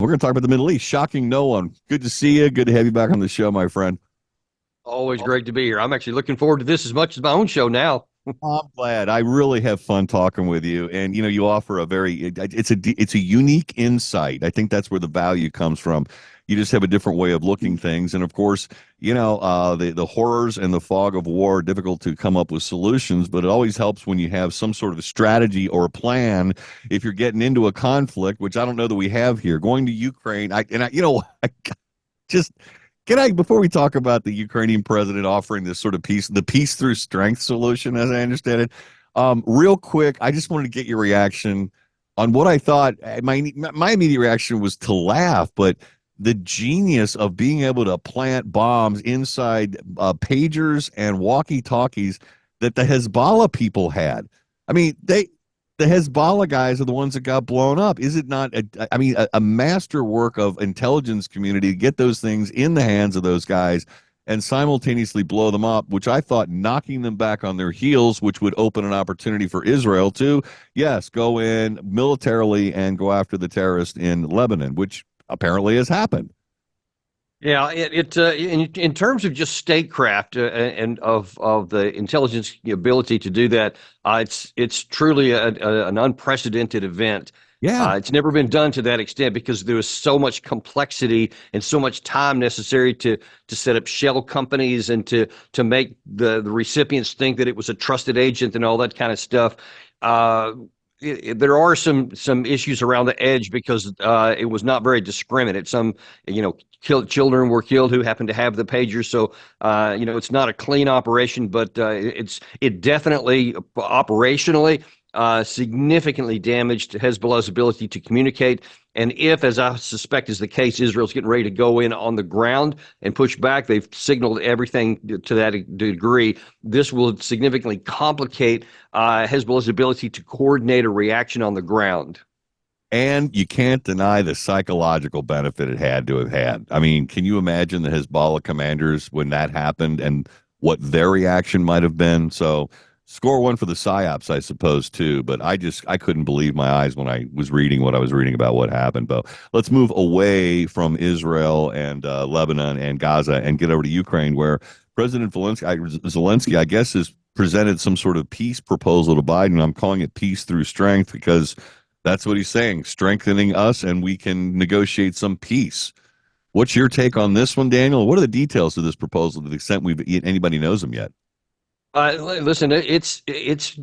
We're going to talk about the Middle East. Shocking no one. Good to see you. Good to have you back on the show, my friend. Always great to be here. I'm actually looking forward to this as much as my own show now. I'm glad. I really have fun talking with you, and you offer a it's a unique insight. I think that's where the value comes from. You just have a different way of looking things, and of course, the horrors and the fog of war are difficult to come up with solutions. But it always helps when you have some sort of a strategy or a plan. If you're getting into a conflict, which I don't know that we have here, going to Ukraine, I just can I, before we talk about the Ukrainian president offering this sort of the peace through strength solution, as I understand it, real quick, I just wanted to get your reaction on what I thought. My immediate reaction was to laugh, but the genius of being able to plant bombs inside pagers and walkie-talkies that the Hezbollah people had. I mean, the Hezbollah guys are the ones that got blown up. Is it not, a masterwork of intelligence community to get those things in the hands of those guys and simultaneously blow them up, which I thought knocking them back on their heels, which would open an opportunity for Israel to, yes, go in militarily and go after the terrorists in Lebanon, which apparently has happened. Yeah, in terms of just statecraft and of the intelligence ability to do that, it's truly an unprecedented event. Yeah. It's never been done to that extent because there was so much complexity and so much time necessary to set up shell companies and to make the recipients think that it was a trusted agent and all that kind of stuff. Uh, there are some issues around the edge because it was not very discriminate. Some children were killed who happened to have the pager. So it's not a clean operation, but it definitely operationally significantly damaged Hezbollah's ability to communicate. And if, as I suspect is the case, Israel's getting ready to go in on the ground and push back, they've signaled everything to that degree. This will significantly complicate Hezbollah's ability to coordinate a reaction on the ground. And you can't deny the psychological benefit it had to have had. I mean, can you imagine the Hezbollah commanders when that happened and what their reaction might have been? So, score one for the psyops, I suppose, too. But I couldn't believe my eyes when I was reading what I was reading about what happened. But let's move away from Israel and Lebanon and Gaza and get over to Ukraine, where President Zelensky, I guess, has presented some sort of peace proposal to Biden. I'm calling it peace through strength because that's what he's saying, strengthening us, and we can negotiate some peace. What's your take on this one, Daniel? What are the details of this proposal to the extent anybody knows them yet? Listen, it's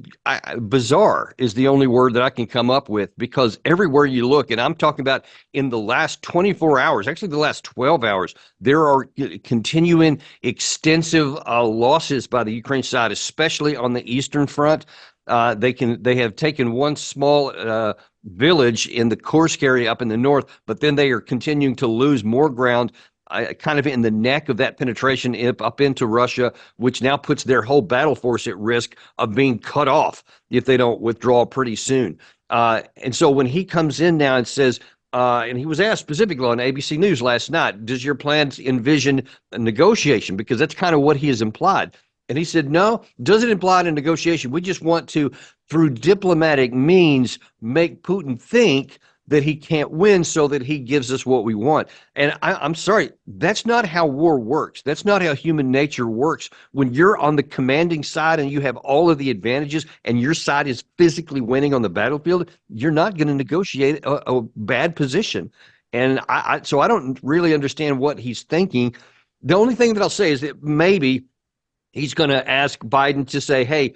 bizarre is the only word that I can come up with because everywhere you look, and I'm talking about in the last 24 hours, actually the last 12 hours, there are continuing extensive losses by the Ukraine side, especially on the eastern front. They have taken one small village in the Kursk area up in the north, but then they are continuing to lose more ground kind of in the neck of that penetration up into Russia, which now puts their whole battle force at risk of being cut off if they don't withdraw pretty soon. And so when he comes in now and says, and he was asked specifically on ABC News last night, does your plans envision a negotiation? Because that's kind of what he has implied. And he said, no, doesn't imply a negotiation. We just want to, through diplomatic means, make Putin think that he can't win so that he gives us what we want. And I'm sorry, that's not how war works. That's not how human nature works. When you're on the commanding side and you have all of the advantages and your side is physically winning on the battlefield, you're not going to negotiate a bad position. And so I don't really understand what he's thinking. The only thing that I'll say is that maybe he's going to ask Biden to say, hey,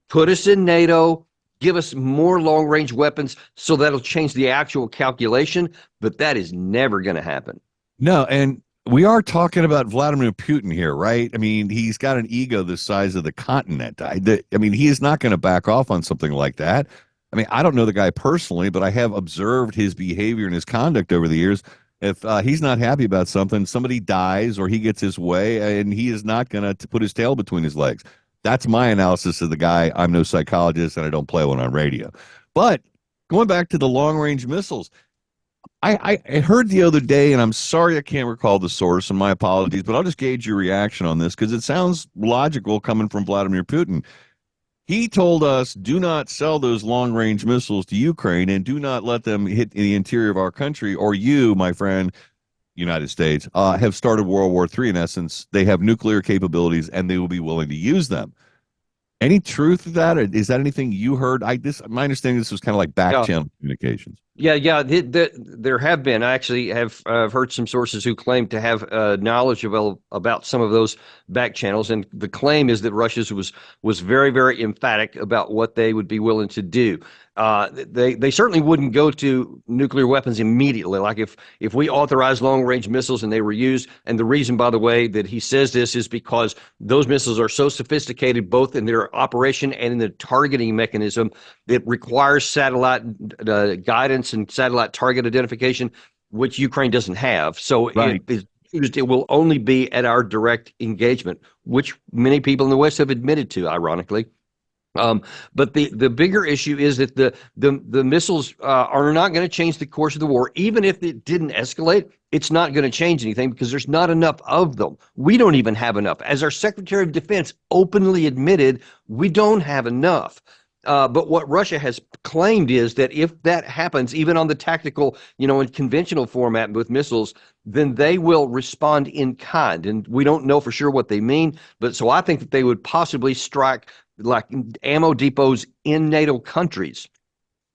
put us in NATO, give us more long-range weapons so that'll change the actual calculation, but that is never going to happen. No, and we are talking about Vladimir Putin here, right? I mean, he's got an ego the size of the continent. I mean, he is not going to back off on something like that. I mean, I don't know the guy personally, but I have observed his behavior and his conduct over the years. If he's not happy about something, somebody dies or he gets his way, and he is not going to put his tail between his legs. That's my analysis of the guy. I'm no psychologist, and I don't play one on radio. But going back to the long-range missiles, I heard the other day, and I'm sorry I can't recall the source, and my apologies, but I'll just gauge your reaction on this because it sounds logical coming from Vladimir Putin. He told us, do not sell those long range missiles to Ukraine and do not let them hit the interior of our country, or you, my friend, United States, have started World War III. In essence, they have nuclear capabilities and they will be willing to use them. Any truth to that? Or is that anything you heard? My understanding, this was kind of like back Yeah. channel communications. Yeah. There have been. I actually have heard some sources who claim to have knowledge about some of those back channels, and the claim is that Russia's was very, very emphatic about what they would be willing to do. They certainly wouldn't go to nuclear weapons immediately. Like if we authorized long range missiles and they were used, and the reason, by the way, that he says this is because those missiles are so sophisticated, both in their operation and in the targeting mechanism. It requires satellite guidance and satellite target identification, which Ukraine doesn't have. So Right. it will only be at our direct engagement, which many people in the West have admitted to, ironically. But the bigger issue is that the missiles are not going to change the course of the war. Even if it didn't escalate, it's not going to change anything because there's not enough of them. We don't even have enough. As our Secretary of Defense openly admitted, we don't have enough. But what Russia has claimed is that if that happens, even on the tactical, in conventional format with missiles, then they will respond in kind. And we don't know for sure what they mean. But so I think that they would possibly strike like ammo depots in NATO countries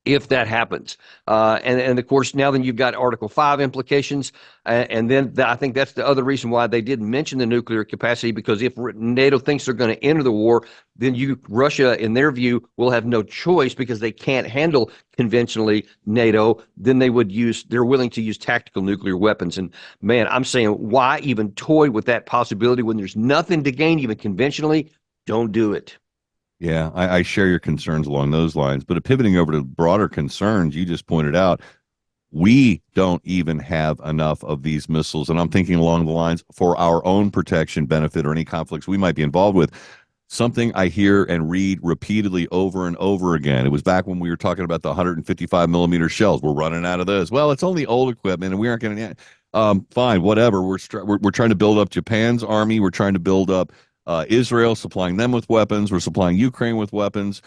if that happens. And of course, now then you've got Article 5 implications. And then I think that's the other reason why they didn't mention the nuclear capacity, because if NATO thinks they're going to enter the war, then Russia, in their view, will have no choice because they can't handle conventionally NATO. Then they're willing to use tactical nuclear weapons. And man, I'm saying, why even toy with that possibility when there's nothing to gain even conventionally? Don't do it. Yeah, I share your concerns along those lines. But pivoting over to broader concerns, you just pointed out, we don't even have enough of these missiles. And I'm thinking along the lines for our own protection benefit or any conflicts we might be involved with. Something I hear and read repeatedly over and over again. It was back when we were talking about the 155 millimeter shells. We're running out of those. Well, it's only old equipment and we aren't going to. Fine, whatever. We're trying to build up Japan's army. We're trying to build up Israel, supplying them with weapons. We're supplying Ukraine with weapons.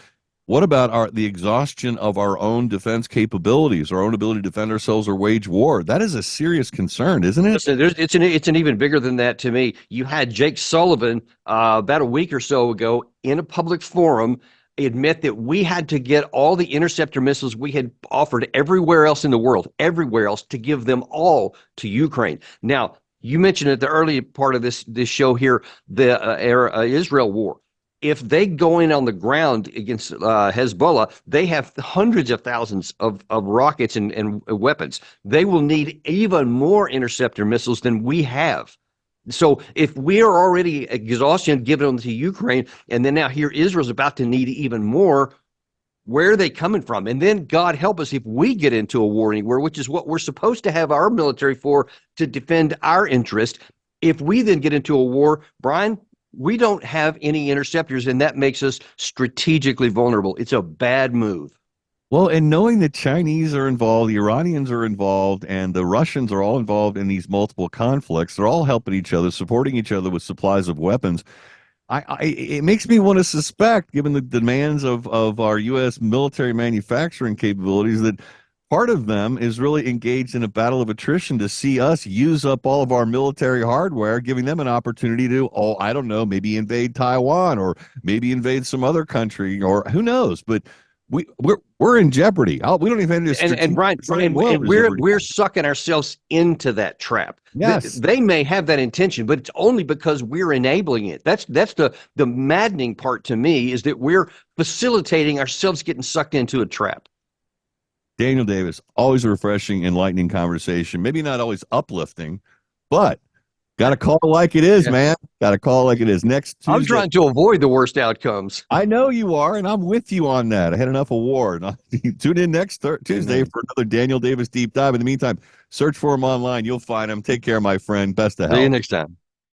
What about the exhaustion of our own defense capabilities, our own ability to defend ourselves or wage war? That is a serious concern, isn't it? Listen, it's an even bigger than that to me. You had Jake Sullivan about a week or so ago in a public forum admit that we had to get all the interceptor missiles we had offered everywhere else in the world, everywhere else, to give them all to Ukraine. Now, you mentioned at the early part of this show here, the Israel war. If they go in on the ground against Hezbollah, they have hundreds of thousands of rockets and weapons. They will need even more interceptor missiles than we have. So if we are already exhausted giving them to Ukraine, and then now here Israel's about to need even more, where are they coming from? And then God help us if we get into a war anywhere, which is what we're supposed to have our military for, to defend our interest. If we then get into a war, Brian, we don't have any interceptors, and that makes us strategically vulnerable. It's a bad move. Well, and knowing the Chinese are involved, the Iranians are involved, and the Russians are all involved in these multiple conflicts, they're all helping each other, supporting each other with supplies of weapons. It makes me want to suspect, given the demands of our U.S. military manufacturing capabilities, that part of them is really engaged in a battle of attrition to see us use up all of our military hardware, giving them an opportunity to, I don't know, maybe invade Taiwan or maybe invade some other country, or who knows. But we're in jeopardy. We don't even and Brian, we're sucking ourselves into that trap. Yes, they may have that intention, but it's only because we're enabling it. That's the maddening part to me, is that we're facilitating ourselves getting sucked into a trap. Daniel Davis, always a refreshing, enlightening conversation. Maybe not always uplifting, but got to call it like it is, man. Got to call it like it is. Next Tuesday. I'm trying to avoid the worst outcomes. I know you are, and I'm with you on that. I had enough award. Tune in next Tuesday for another Daniel Davis deep dive. In the meantime, search for him online. You'll find him. Take care, my friend. Best of health. See you next time.